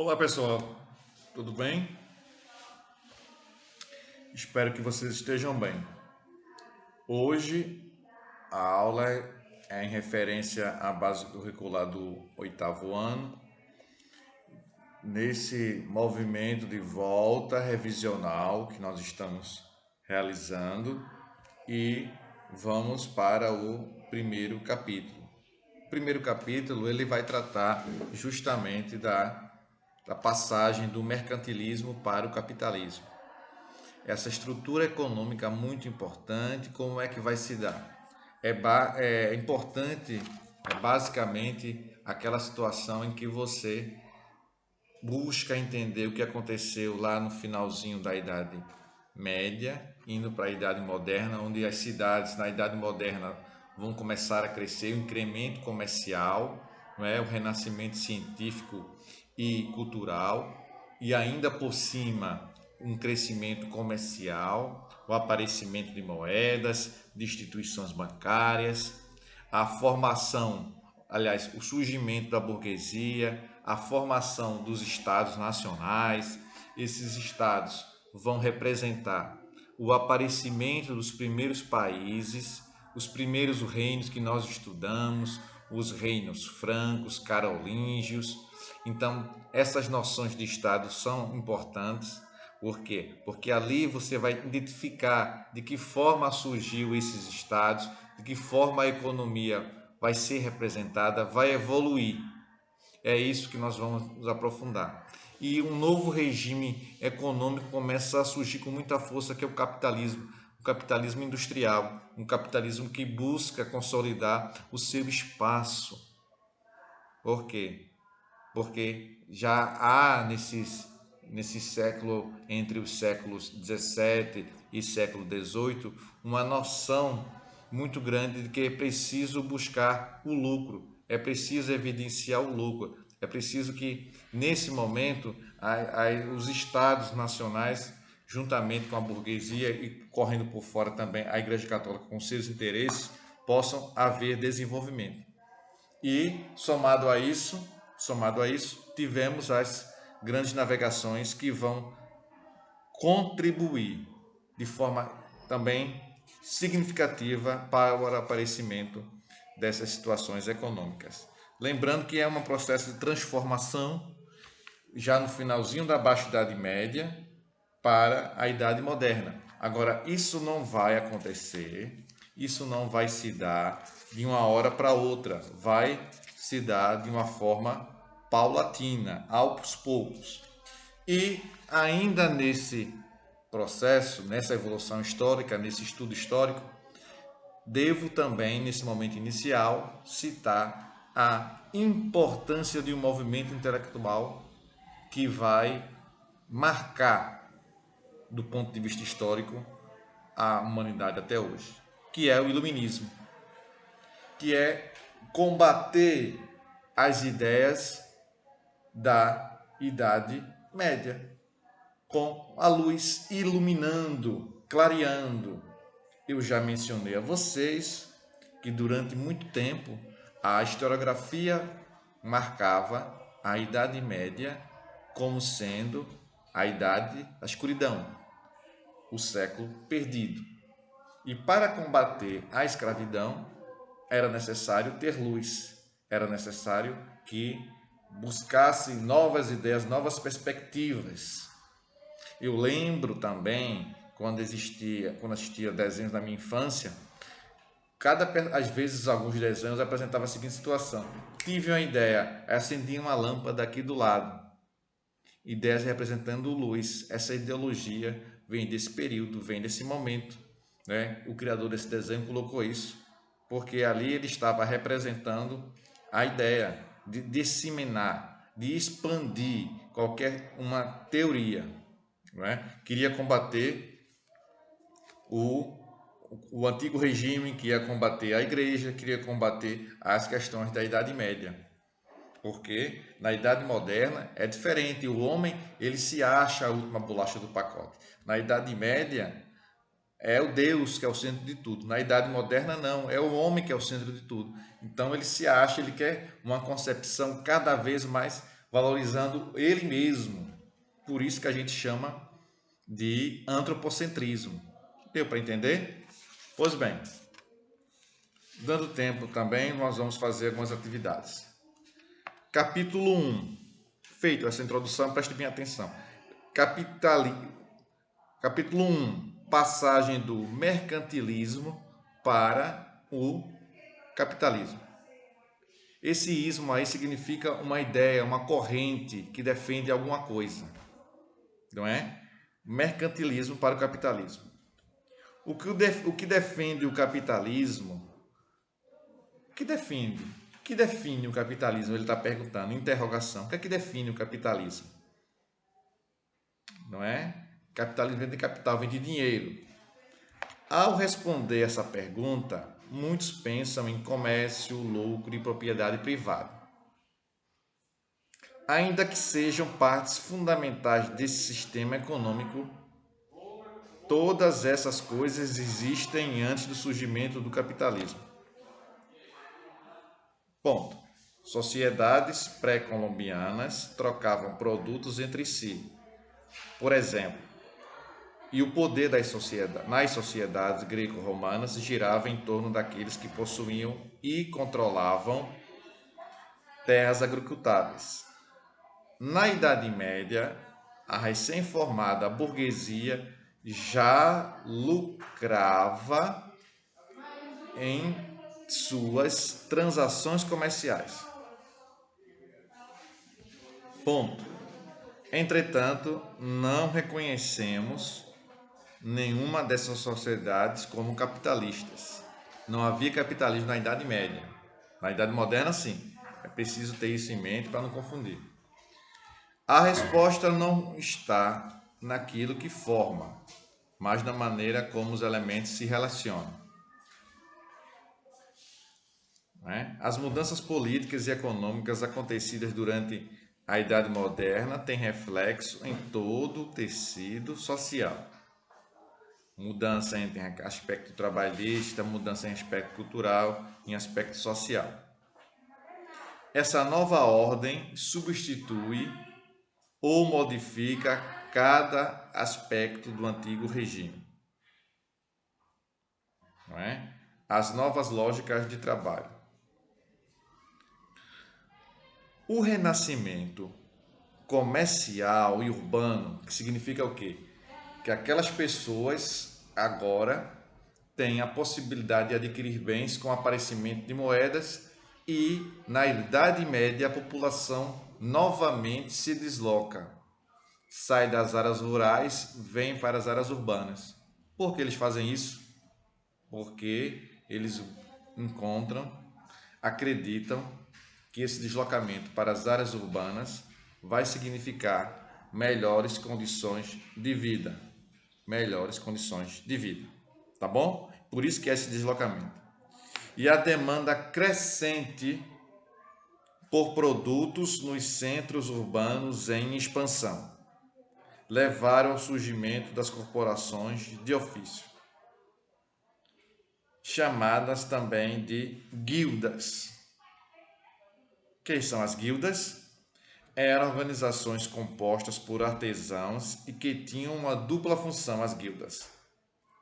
Olá pessoal, tudo bem? Espero que vocês estejam bem. Hoje a aula é em referência à base curricular do 8º ano, nesse movimento de volta revisional que nós estamos realizando e vamos para o primeiro capítulo. O primeiro capítulo ele vai tratar justamente da passagem do mercantilismo para o capitalismo. Essa estrutura econômica muito importante, como é que vai se dar? É importante, basicamente, aquela situação em que você busca entender o que aconteceu lá no finalzinho da Idade Média, indo para a Idade Moderna, onde as cidades na Idade Moderna vão começar a crescer, o incremento comercial, não é? O renascimento científico e cultural, e ainda por cima um crescimento comercial, o aparecimento de moedas, de instituições bancárias, a formação, aliás, o surgimento da burguesia, a formação dos estados nacionais. Esses estados vão representar o aparecimento dos primeiros países, os primeiros reinos que nós estudamos, os reinos francos, carolíngios. Então, essas noções de estado são importantes. Por quê? Porque ali você vai identificar de que forma surgiu esses estados, de que forma a economia vai ser representada, vai evoluir. É isso que nós vamos nos aprofundar. E um novo regime econômico começa a surgir com muita força, que é o capitalismo industrial, um capitalismo que busca consolidar o seu espaço. Por quê? Porque já há nesse século, entre os séculos 17 e século 18, uma noção muito grande de que é preciso buscar o lucro, é preciso evidenciar o lucro, é preciso que, nesse momento, os estados nacionais, juntamente com a burguesia e correndo por fora também a Igreja Católica com seus interesses, possam haver desenvolvimento. E, somado a isso, tivemos as grandes navegações que vão contribuir de forma também significativa para o aparecimento dessas situações econômicas. Lembrando que é um processo de transformação já no finalzinho da Baixa Idade Média para a Idade Moderna. Agora, isso não vai acontecer, isso não vai se dar de uma hora para outra, vai se dar de uma forma paulatina, aos poucos. E ainda nesse processo, nessa evolução histórica, nesse estudo histórico, devo também, nesse momento inicial, citar a importância de um movimento intelectual que vai marcar, do ponto de vista histórico, a humanidade até hoje, que é o iluminismo, que é combater as ideias da Idade Média, com a luz iluminando, clareando. Eu já mencionei a vocês que durante muito tempo a historiografia marcava a Idade Média como sendo a idade da escuridão, o século perdido. E para combater a escravidão era necessário ter luz, era necessário que buscasse novas ideias, novas perspectivas. Eu lembro também, quando assistia desenhos da minha infância, às vezes alguns desenhos apresentavam a seguinte situação: tive uma ideia, acendi uma lâmpada aqui do lado, ideias representando luz. Essa ideologia vem desse período, vem desse momento, né? O criador desse desenho colocou isso, porque ali ele estava representando a ideia de disseminar, de expandir qualquer uma teoria, não é? Queria combater o antigo regime, que ia combater a igreja, queria combater as questões da Idade Média. Porque na Idade Moderna é diferente, o homem ele se acha a última bolacha do pacote. Na Idade Média é o Deus que é o centro de tudo. Na Idade Moderna não, é o homem que é o centro de tudo. Então ele se acha, ele quer uma concepção cada vez mais valorizando ele mesmo. Por isso que a gente chama de antropocentrismo. Deu para entender? Pois bem, dando tempo também, nós vamos fazer algumas atividades. Capítulo 1. Feito essa introdução, preste bem atenção. Capítulo 1. Passagem do mercantilismo para o capitalismo. Esse ismo aí significa uma ideia, uma corrente que defende alguma coisa. Não é? Mercantilismo para o capitalismo. O que defende o capitalismo? O que defende? O que define o capitalismo? Ele está perguntando, interrogação. O que é que define o capitalismo? Não é? Capitalismo vem de capital, vem de dinheiro. Ao responder essa pergunta, muitos pensam em comércio, lucro e propriedade privada. Ainda que sejam partes fundamentais desse sistema econômico, todas essas coisas existem antes do surgimento do capitalismo. Ponto. Sociedades pré-colombianas trocavam produtos entre si. Por exemplo, e o poder nas sociedades greco-romanas girava em torno daqueles que possuíam e controlavam terras agricultáveis. Na Idade Média, a recém-formada burguesia já lucrava em suas transações comerciais. Ponto. Entretanto, não reconhecemos nenhuma dessas sociedades como capitalistas. Não havia capitalismo na Idade Média. Na Idade Moderna, sim. É preciso ter isso em mente para não confundir. A resposta não está naquilo que forma, mas na maneira como os elementos se relacionam. As mudanças políticas e econômicas acontecidas durante a Idade Moderna têm reflexo em todo o tecido social. Mudança em aspecto trabalhista, mudança em aspecto cultural, em aspecto social. Essa nova ordem substitui ou modifica cada aspecto do antigo regime. Não é? As novas lógicas de trabalho. O renascimento comercial e urbano, que significa o quê? Que aquelas pessoas agora têm a possibilidade de adquirir bens com o aparecimento de moedas e, na Idade Média, a população novamente se desloca. Sai das áreas rurais, vem para as áreas urbanas. Por que eles fazem isso? Porque eles acreditam que esse deslocamento para as áreas urbanas vai significar melhores condições de vida. Melhores condições de vida. Tá bom? Por isso que é esse deslocamento. E a demanda crescente por produtos nos centros urbanos em expansão levaram ao surgimento das corporações de ofício, chamadas também de guildas. Quem são as guildas? Eram organizações compostas por artesãos e que tinham uma dupla função, as guildas.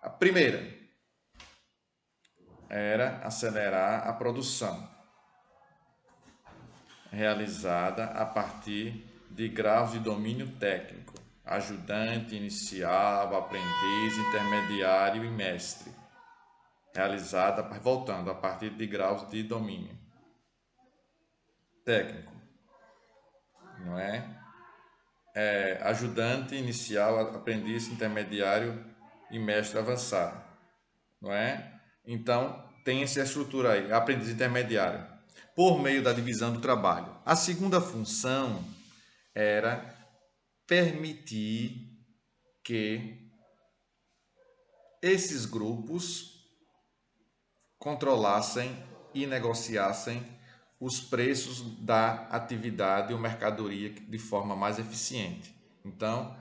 A primeira era acelerar a produção, realizada a partir de graus de domínio técnico, ajudante, inicial, aprendiz, intermediário e mestre, realizada, voltando, a partir de graus de domínio técnico, não é? Ajudante, inicial, aprendiz, intermediário e mestre avançado, não é? Então, tem essa estrutura aí, aprendiz intermediário, por meio da divisão do trabalho. A segunda função era permitir que esses grupos controlassem e negociassem os preços da atividade ou mercadoria de forma mais eficiente. Então,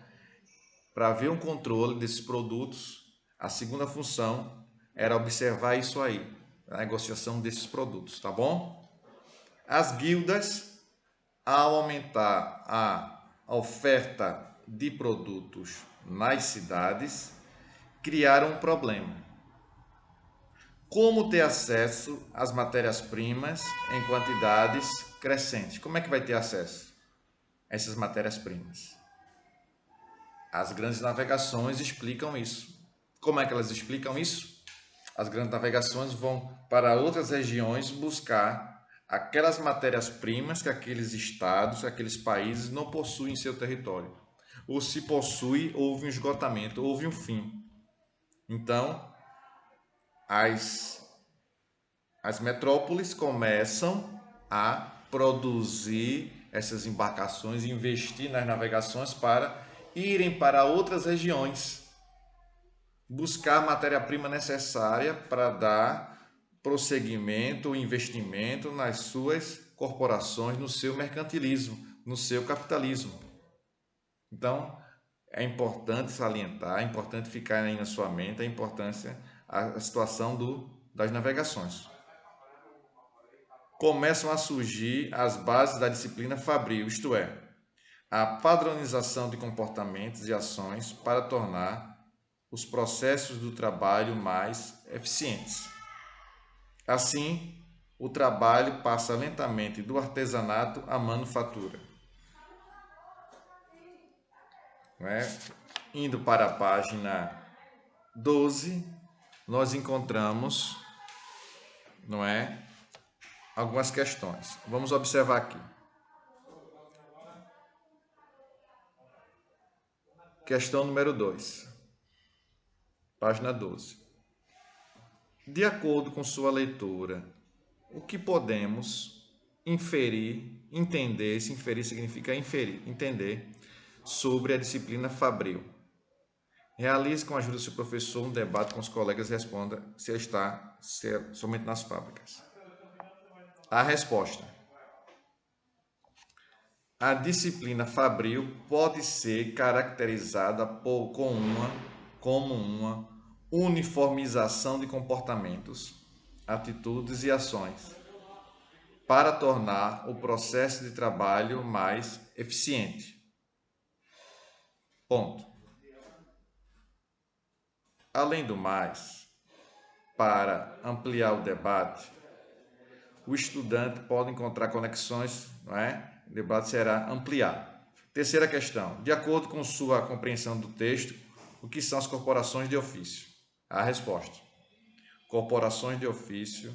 para haver um controle desses produtos, a segunda função era observar isso aí, a negociação desses produtos, tá bom? As guildas ao aumentar a oferta de produtos nas cidades, criaram um problema. Como ter acesso às matérias-primas em quantidades crescentes? Como é que vai ter acesso a essas matérias-primas? As grandes navegações explicam isso. Como é que elas explicam isso? As grandes navegações vão para outras regiões buscar aquelas matérias-primas que aqueles estados, aqueles países não possuem em seu território. Ou se possui, houve um esgotamento, houve um fim. Então, as metrópoles começam a produzir essas embarcações, investir nas navegações para irem para outras regiões, buscar a matéria-prima necessária para dar prosseguimento, investimento nas suas corporações, no seu mercantilismo, no seu capitalismo. Então, é importante salientar, é importante ficar aí na sua mente a importância, a situação das navegações. Começam a surgir as bases da disciplina fabril, isto é, a padronização de comportamentos e ações para tornar os processos do trabalho mais eficientes. Assim, o trabalho passa lentamente do artesanato à manufatura. Não é? Indo para a página 12, nós encontramos, não é, algumas questões. Vamos observar aqui. Questão número 2, página 12. De acordo com sua leitura, o que podemos inferir, entender, se inferir significa inferir, entender, sobre a disciplina fabril? Realize com a ajuda do seu professor um debate com os colegas e responda se está somente nas fábricas. A resposta. A disciplina fabril pode ser caracterizada como uma uniformização de comportamentos, atitudes e ações, para tornar o processo de trabalho mais eficiente. Ponto. Além do mais, para ampliar o debate, o estudante pode encontrar conexões, não é? O debate será ampliado. Terceira questão. De acordo com sua compreensão do texto, o que são as corporações de ofício? A resposta. Corporações de ofício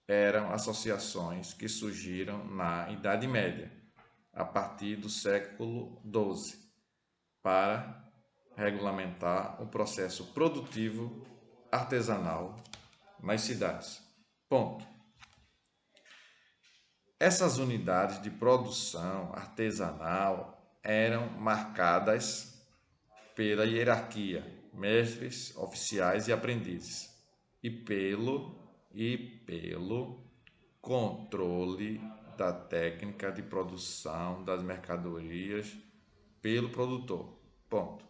eram associações que surgiram na Idade Média, a partir do século XII, para regulamentar o processo produtivo artesanal nas cidades. Ponto. Essas unidades de produção artesanal eram marcadas pela hierarquia, mestres, oficiais e aprendizes, e pelo controle da técnica de produção das mercadorias pelo produtor. Ponto.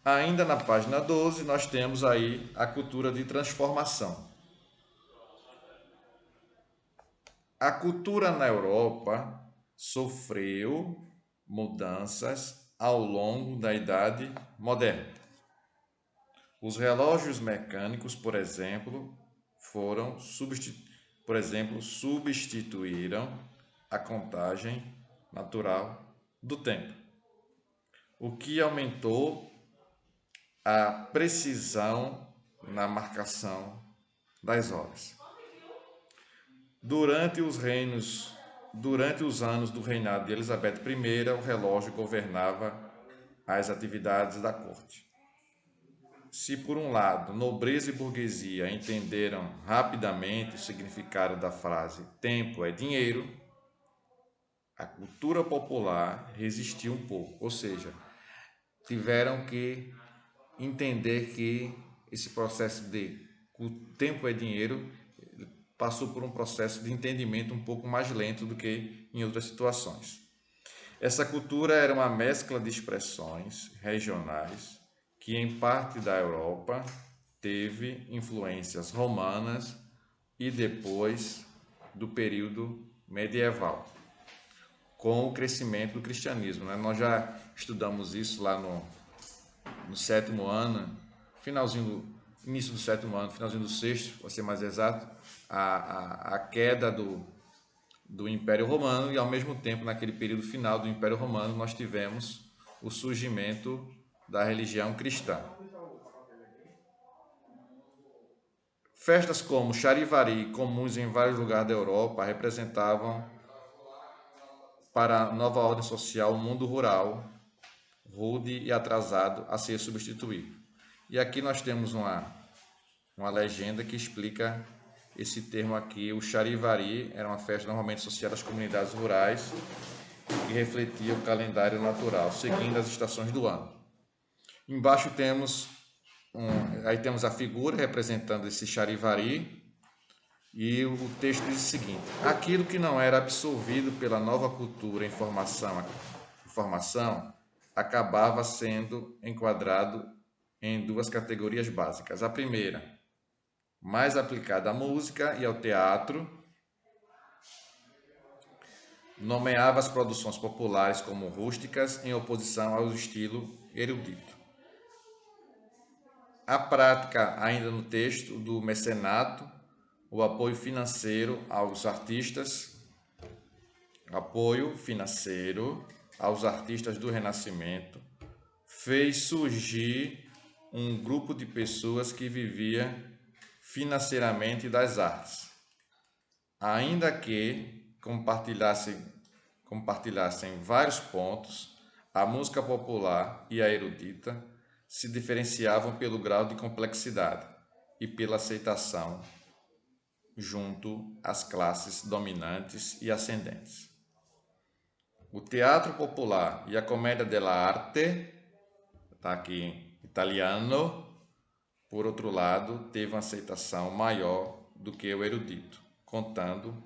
Ainda na página 12, nós temos aí a cultura de transformação. A cultura na Europa sofreu mudanças ao longo da Idade Moderna. Os relógios mecânicos, por exemplo, substituíram a contagem natural do tempo, o que aumentou a precisão na marcação das horas. Durante os anos do reinado de Elizabeth I, o relógio governava as atividades da corte. Se, por um lado, nobreza e burguesia entenderam rapidamente o significado da frase tempo é dinheiro, a cultura popular resistiu um pouco, ou seja, tiveram que entender que esse processo de o tempo é dinheiro passou por um processo de entendimento um pouco mais lento do que em outras situações. Essa cultura era uma mescla de expressões regionais que, em parte da Europa, teve influências romanas e depois do período medieval. com o crescimento do cristianismo, né? Nós já estudamos isso lá no sétimo ano, início do sétimo ano, finalzinho do sexto, para ser mais exato, a queda do Império Romano, e ao mesmo tempo, naquele período final do Império Romano, nós tivemos o surgimento da religião cristã. Festas como Charivari, comuns em vários lugares da Europa, representavam para a nova ordem social um mundo rural, rude e atrasado a ser substituído. E aqui nós temos uma legenda que explica esse termo aqui. O Charivari era uma festa normalmente associada às comunidades rurais e refletia o calendário natural, seguindo as estações do ano. Embaixo temos a figura representando esse Charivari, e o texto diz o seguinte: aquilo que não era absorvido pela nova cultura e informação acabava sendo enquadrado em duas categorias básicas. A primeira, mais aplicada à música e ao teatro, nomeava as produções populares como rústicas em oposição ao estilo erudito. A prática, ainda no texto, do mecenato, o apoio financeiro aos artistas do Renascimento, fez surgir um grupo de pessoas que vivia financeiramente das artes, ainda que compartilhassem vários pontos. A música popular e a erudita se diferenciavam pelo grau de complexidade e pela aceitação junto às classes dominantes e ascendentes. O teatro popular e a commedia dell'arte, está aqui italiano, por outro lado, teve uma aceitação maior do que o erudito, contando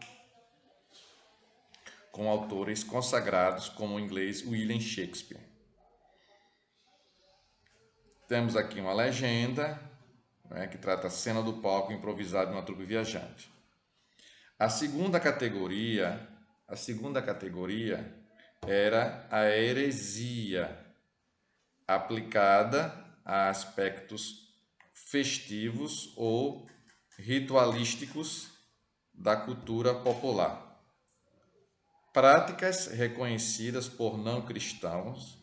com autores consagrados como o inglês William Shakespeare. Temos aqui uma legenda, né, que trata a cena do palco improvisado de uma trupe viajante. A segunda categoria era a heresia, aplicada a aspectos festivos ou ritualísticos da cultura popular. Práticas reconhecidas por não cristãos,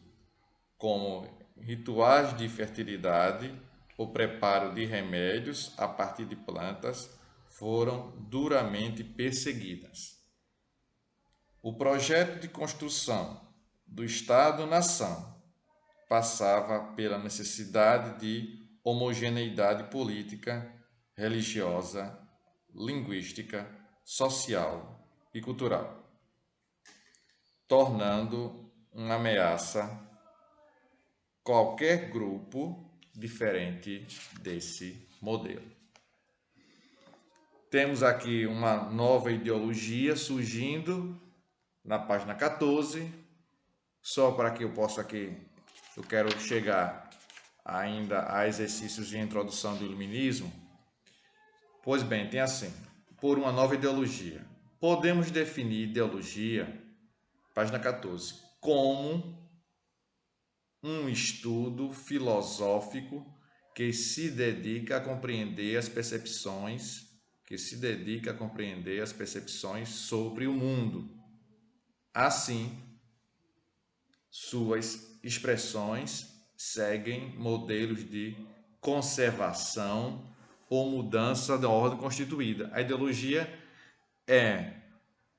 como rituais de fertilidade, o preparo de remédios a partir de plantas, foram duramente perseguidas. O projeto de construção do Estado-nação passava pela necessidade de homogeneidade política, religiosa, linguística, social e cultural, tornando uma ameaça qualquer grupo diferente desse modelo. Temos aqui uma nova ideologia surgindo na página 14, só para que eu possa aqui, eu quero chegar ainda a exercícios de introdução do iluminismo. Pois bem, tem assim: por uma nova ideologia. Podemos definir ideologia, página 14, como um estudo filosófico que se dedica a compreender as percepções sobre o mundo. Assim, suas expressões seguem modelos de conservação ou mudança da ordem constituída. A ideologia é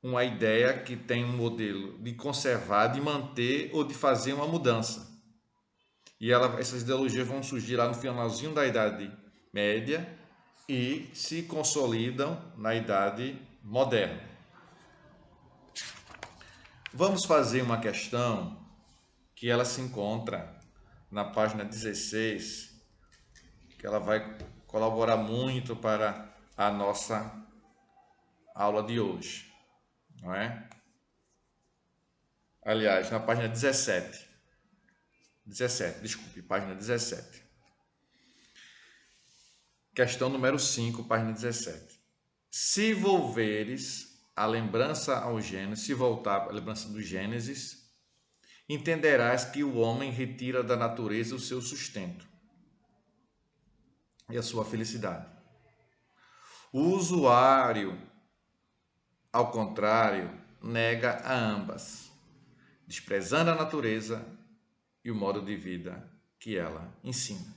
uma ideia que tem um modelo de conservar, de manter ou de fazer uma mudança. E essas ideologias vão surgir lá no finalzinho da Idade Média e se consolidam na Idade Moderna. Vamos fazer uma questão que ela se encontra na página 16, que ela vai colaborar muito para a nossa aula de hoje, não é? Aliás, na página 17, página 17. Questão número 5, página 17. Se volveres a lembrança ao Gênesis, se voltar à lembrança do Gênesis, entenderás que o homem retira da natureza o seu sustento e a sua felicidade. O usuário, ao contrário, nega a ambas, desprezando a natureza e o modo de vida que ela ensina.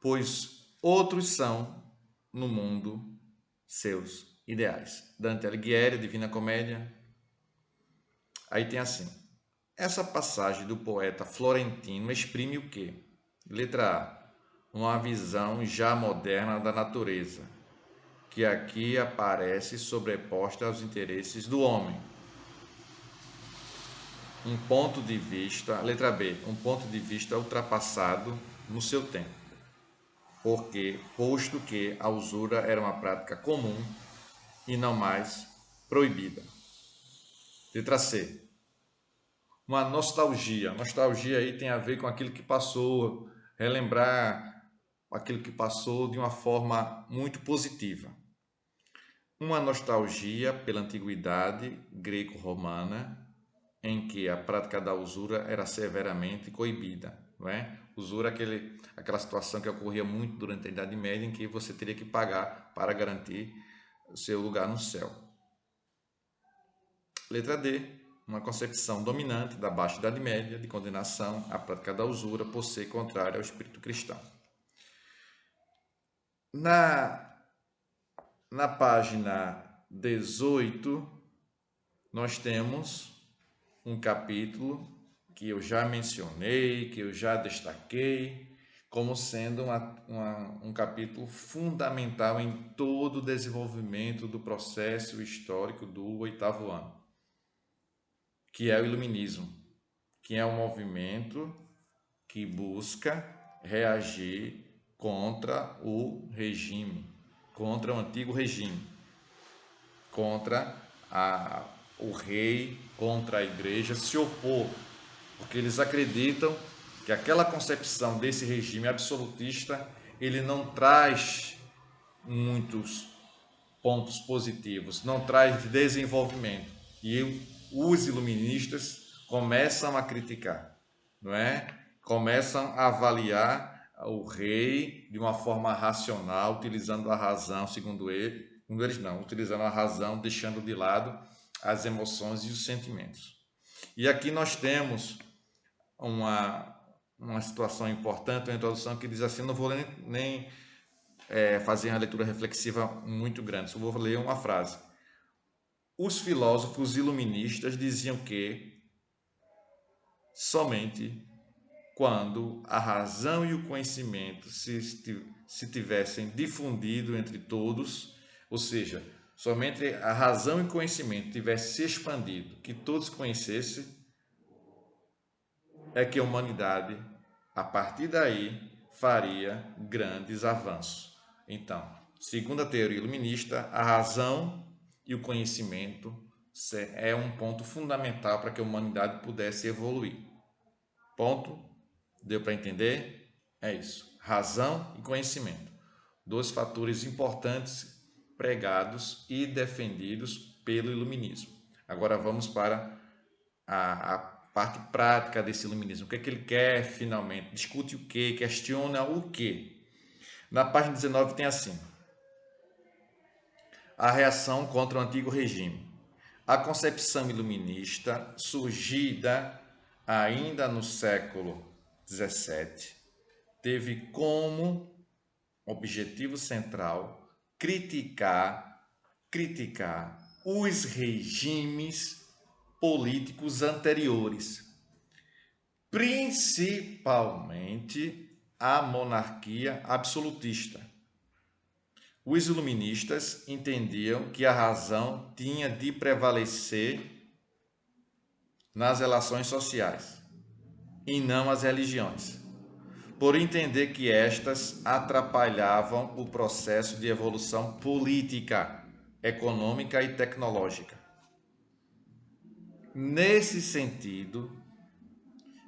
Pois outros são, no mundo, seus ideais. Dante Alighieri, Divina Comédia. Aí tem assim: essa passagem do poeta florentino exprime o quê? Letra A. Uma visão já moderna da natureza, que aqui aparece sobreposta aos interesses do homem. Um ponto de vista, letra B, um ponto de vista ultrapassado no seu tempo, porque, posto que a usura era uma prática comum e não mais proibida. Letra C, uma nostalgia. Nostalgia aí tem a ver com aquilo que passou, relembrar aquilo que passou de uma forma muito positiva. Uma nostalgia pela antiguidade greco-romana, em que a prática da usura era severamente coibida, não é? Usura é aquela situação que ocorria muito durante a Idade Média, em que você teria que pagar para garantir o seu lugar no céu. Letra D, uma concepção dominante da Baixa Idade Média de condenação à prática da usura por ser contrária ao espírito cristão. Na página 18, nós temos um capítulo que eu já mencionei, que eu já destaquei, como sendo um capítulo fundamental em todo o desenvolvimento do processo histórico do 8º ano, que é o Iluminismo, que é um movimento que busca reagir contra o regime, contra o antigo regime, contra o rei, contra a igreja, se opor, porque eles acreditam que aquela concepção desse regime absolutista, ele não traz muitos pontos positivos, não traz desenvolvimento. E os iluministas começam a criticar, não é? Começam a avaliar o rei de uma forma racional, utilizando a razão, segundo eles não, utilizando a razão, deixando de lado as emoções e os sentimentos. E aqui nós temos uma situação importante, uma introdução que diz assim, não vou nem fazer uma leitura reflexiva muito grande, só vou ler uma frase. Os filósofos iluministas diziam que somente quando a razão e o conhecimento se tivessem difundido entre todos, ou seja, somente a razão e o conhecimento tivessem se expandido, que todos conhecessem, é que a humanidade, a partir daí, faria grandes avanços. Então, segundo a teoria iluminista, a razão e o conhecimento é um ponto fundamental para que a humanidade pudesse evoluir. Ponto? Deu para entender? É isso. Razão e conhecimento. Dois fatores importantes pregados e defendidos pelo iluminismo. Agora vamos para a parte prática desse iluminismo. O que é que ele quer finalmente? Discute o que? Questiona o que? Na página 19 tem assim: a reação contra o antigo regime. A concepção iluminista, surgida ainda no século XVII, teve como objetivo central criticar os regimes políticos anteriores, principalmente a monarquia absolutista. Os iluministas entendiam que a razão tinha de prevalecer nas relações sociais e não as religiões, por entender que estas atrapalhavam o processo de evolução política, econômica e tecnológica. Nesse sentido,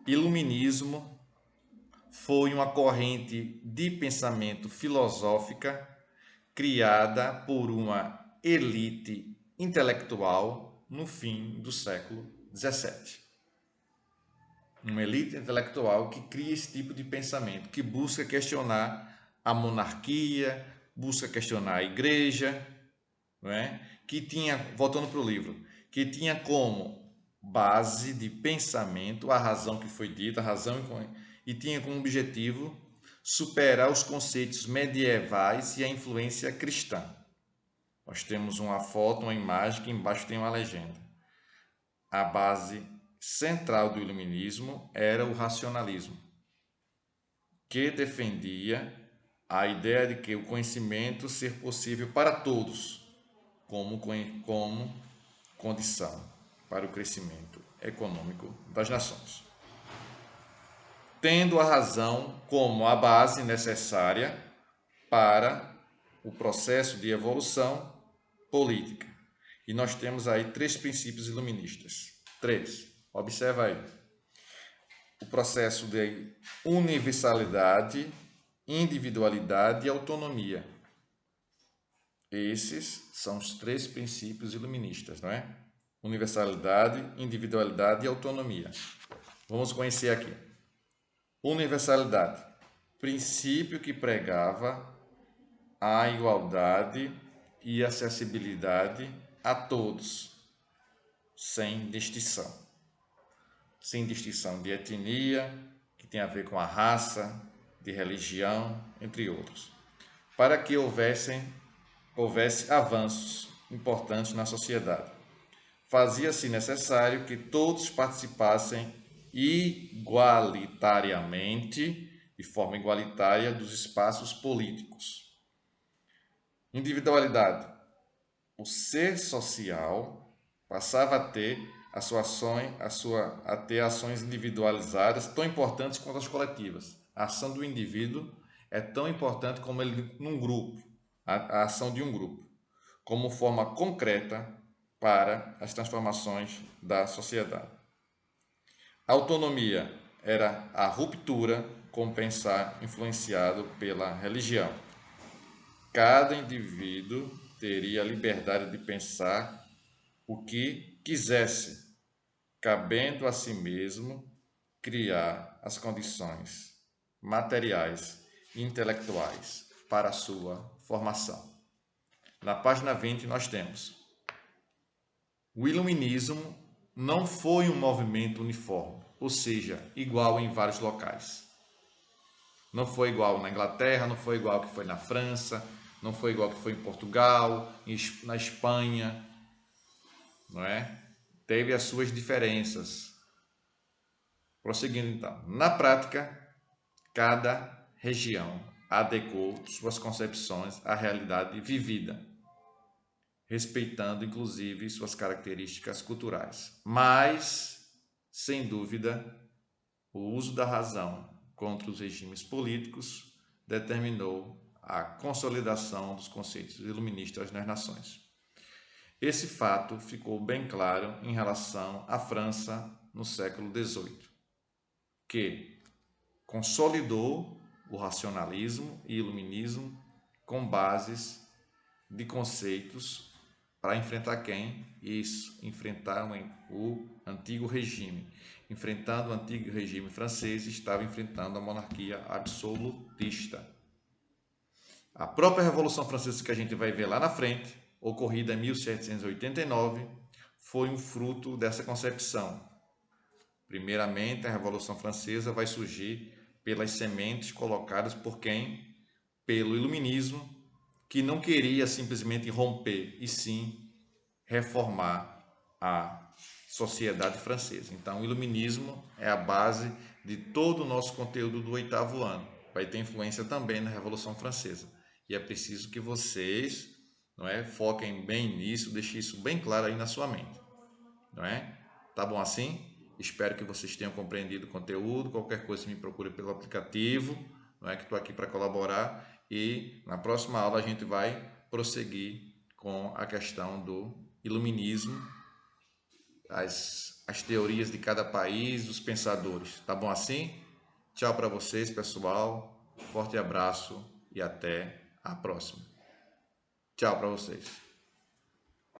iluminismo foi uma corrente de pensamento filosófica criada por uma elite intelectual no fim do século XVII. Uma elite intelectual que cria esse tipo de pensamento, que busca questionar a monarquia, busca questionar a igreja, não é? Que tinha, voltando para o livro, que tinha como base de pensamento a razão que foi dita, a razão, e tinha como objetivo superar os conceitos medievais e a influência cristã. Nós temos uma foto, uma imagem que embaixo tem uma legenda. A base central do iluminismo era o racionalismo, que defendia a ideia de que o conhecimento ser possível para todos, como condição para o crescimento econômico das nações, tendo a razão como a base necessária para o processo de evolução política. E nós temos aí 3 princípios iluministas. 3. Observa aí. O processo de universalidade, individualidade e autonomia. Esses são os 3 princípios iluministas, não é? Universalidade, individualidade e autonomia. Vamos conhecer aqui. Universalidade. Princípio que pregava a igualdade e acessibilidade a todos, sem distinção. Sem distinção de etnia, que tem a ver com a raça, de religião, entre outros. Para que houvesse avanços importantes na sociedade. Fazia-se necessário que todos participassem igualitariamente, de forma igualitária, dos espaços políticos. Individualidade. O ser social passava a ter ações individualizadas tão importantes quanto as coletivas. A ação do indivíduo é tão importante como ele num grupo, a ação de um grupo, como forma concreta para as transformações da sociedade. A autonomia era a ruptura com o pensar influenciado pela religião. Cada indivíduo teria a liberdade de pensar o que quisesse, cabendo a si mesmo criar as condições materiais e intelectuais para a sua formação. Na página 20 nós temos: o iluminismo não foi um movimento uniforme, ou seja, igual em vários locais. Não foi igual na Inglaterra, não foi igual que foi na França, não foi igual que foi em Portugal, na Espanha, não é? Teve as suas diferenças. Prosseguindo então, na prática, cada região adequou suas concepções à realidade vivida, respeitando inclusive suas características culturais. Mas, sem dúvida, o uso da razão contra os regimes políticos determinou a consolidação dos conceitos iluministas nas nações. Esse fato ficou bem claro em relação à França no século XVIII, que consolidou o racionalismo e iluminismo com bases de conceitos para enfrentar quem? Isso, enfrentar o antigo regime. Enfrentando o antigo regime francês, estava enfrentando a monarquia absolutista. A própria Revolução Francesa, que a gente vai ver lá na frente, ocorrida em 1789, foi um fruto dessa concepção. Primeiramente, a Revolução Francesa vai surgir pelas sementes colocadas por quem? Pelo iluminismo, que não queria simplesmente romper, e sim reformar a sociedade francesa. Então, o iluminismo é a base de todo o nosso conteúdo do 8º ano. Vai ter influência também na Revolução Francesa. E é preciso que vocês, não é, foquem bem nisso, deixem isso bem claro aí na sua mente. Não é? Tá bom assim? Espero que vocês tenham compreendido o conteúdo. Qualquer coisa me procure pelo aplicativo, não é, que estou aqui para colaborar. E na próxima aula a gente vai prosseguir com a questão do iluminismo, as teorias de cada país, os pensadores. Tá bom assim? Tchau para vocês, pessoal. Forte abraço e até a próxima. Tchau para vocês.